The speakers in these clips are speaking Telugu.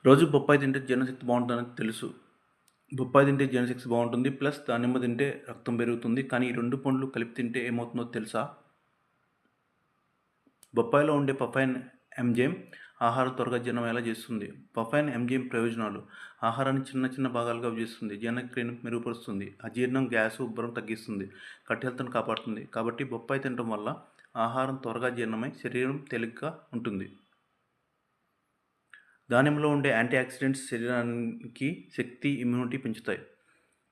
రోజు బొప్పాయి తింటే జీర్ణశక్తి బాగుంటుందని తెలుసు. బొప్పాయి తింటే జీర్ణశక్తి బాగుంటుంది. ప్లస్ దానిమ్మ తింటే రక్తం పెరుగుతుంది. కానీ ఈ 2 పండ్లు కలిపి తింటే ఏమవుతుందో తెలుసా? బొప్పాయిలో ఉండే పఫైన్ ఎంజైమ్ ఆహారం త్వరగా జీర్ణమయ్యేలా చేస్తుంది. పఫైన్ ఎంజైమ్ ప్రయోజనాలు: ఆహారాన్ని చిన్న చిన్న భాగాలుగా విభజిస్తుంది, జీర్ణక్రియను మెరుగుపరుస్తుంది, అజీర్ణం, గ్యాస్, ఉబ్బరం తగ్గిస్తుంది, కట్ హెల్త్ను కాపాడుతుంది. కాబట్టి బొప్పాయి తినడం వల్ల ఆహారం త్వరగా జీర్ణమై శరీరం తేలికగా ఉంటుంది. దానిమ్మలో ఉండే యాంటీ ఆక్సిడెంట్స్ శరీరానికి శక్తి, ఇమ్యూనిటీ పెంచుతాయి.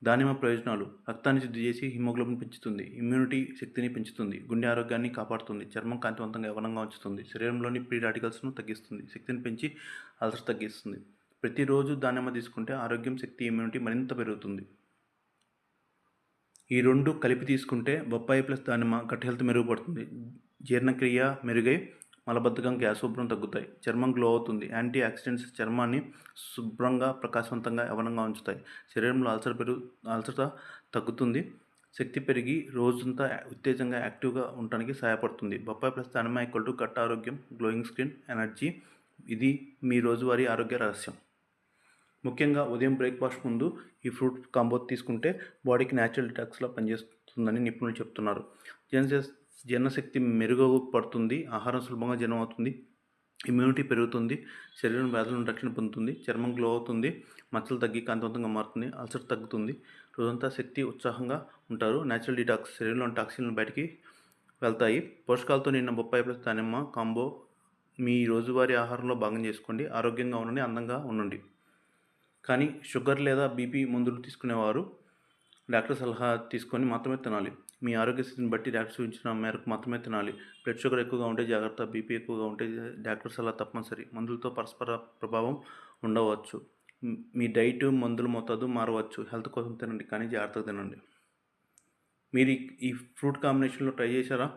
దానిమ్మ ప్రయోజనాలు: రక్తాన్ని శుద్ధి చేసి హిమోగ్లోబిన్ పెంచుతుంది, ఇమ్యూనిటీ శక్తిని పెంచుతుంది, గుండె ఆరోగ్యాన్ని కాపాడుతుంది, చర్మం కాంతివంతంగా యవ్వనంగా ఉంచుతుంది, శరీరంలోని ఫ్రీ రాడికల్స్ను తగ్గిస్తుంది, శక్తిని పెంచి అల్సర్ తగ్గిస్తుంది. ప్రతిరోజు దానిమ్మ తీసుకుంటే ఆరోగ్యం, శక్తి, ఇమ్యూనిటీ మరింత పెరుగుతుంది. ఈ 2 కలిపి తీసుకుంటే బొప్పాయి ప్లస్ దానిమ్మ గట్ హెల్త్ మెరుగుపడుతుంది, జీర్ణక్రియ మెరుగై మలబద్ధకం, గ్యాస్, ఉబ్బరం తగ్గుతాయి, చర్మం గ్లో అవుతుంది, యాంటీ ఆక్సిడెంట్స్ చర్మాన్ని శుభ్రంగా, ప్రకాశవంతంగా, యవ్వనంగా ఉంచుతాయి, శరీరంలో అల్సర్ తగ్గుతుంది, శక్తి పెరిగి రోజంతా ఉత్తేజంగా, యాక్టివ్గా ఉండడానికి సహాయపడుతుంది. బొప్పాయి ప్లస్ దానిమ్మ గట్ ఆరోగ్యం, గ్లోయింగ్ స్కిన్, ఎనర్జీ. ఇది మీ రోజువారీ ఆరోగ్య రహస్యం. ముఖ్యంగా ఉదయం బ్రేక్ఫాస్ట్ ముందు ఈ ఫ్రూట్ కాంబో తీసుకుంటే బాడీకి న్యాచురల్ డిటాక్స్లా పనిచేస్తుందని నిపుణులు చెప్తున్నారు. జీర్ణశక్తి మెరుగుపడుతుంది, ఆహారం సులభంగా జీర్ణం అవుతుంది, ఇమ్యూనిటీ పెరుగుతుంది, శరీరం వ్యాధుల నుండి రక్షణ పొందుతుంది, చర్మం గ్లో అవుతుంది, మచ్చలు తగ్గి కాంతివంతంగా మారుతుంది, అల్సర్ తగ్గుతుంది, రోజంతా శక్తి, ఉత్సాహంగా ఉంటారు. న్యాచురల్ డిటాక్స్, శరీరంలోని టాక్సిన్లు బయటికి వెళ్తాయి. పోషకాలతో నిన్న బొప్పాయి ప్లస్ దానిమ్మ కాంబో మీ రోజువారీ ఆహారంలో భాగం చేసుకోండి. ఆరోగ్యంగా ఉండండి, అందంగా ఉండండి. కానీ షుగర్ లేదా బీపీ మందులు తీసుకునేవారు డాక్టర్ సలహా తీసుకొని మాత్రమే తినాలి. మీ ఆరోగ్య స్థితిని బట్టి డాక్టర్ సూచించిన మేరకు మాత్రమే తినాలి. బ్లడ్ షుగర్ ఎక్కువగా ఉంటే జాగ్రత్త, బీపీ ఎక్కువగా ఉంటే డాక్టర్ సలహా తప్పనిసరి. మందులతో పరస్పర ప్రభావం ఉండవచ్చు. మీ డైట్, మందుల మోతాదు మారవచ్చు. హెల్త్ కోసం తినండి, కానీ జాగ్రత్తగా తినండి. మీరు ఈ ఫ్రూట్ కాంబినేషన్లో ట్రై చేశారా?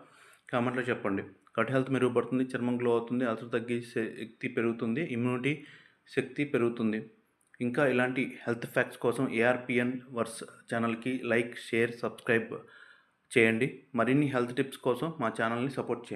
కామెంట్లో చెప్పండి. గట్ హెల్త్ మెరుగుపడుతుంది, చర్మం గ్లో అవుతుంది, అల్సర్ తగ్గి శక్తి పెరుగుతుంది, ఇమ్యూనిటీ శక్తి పెరుగుతుంది. ఇంకా ఇలాంటి హెల్త్ ఫ్యాక్ట్స్ కోసం ఏఆర్పిఎన్ వర్స్ ఛానల్కి లైక్, షేర్, సబ్స్క్రైబ్ చేయండి. మరిన్ని హెల్త్ టిప్స్ కోసం మా ఛానల్ని సపోర్ట్ చేయండి.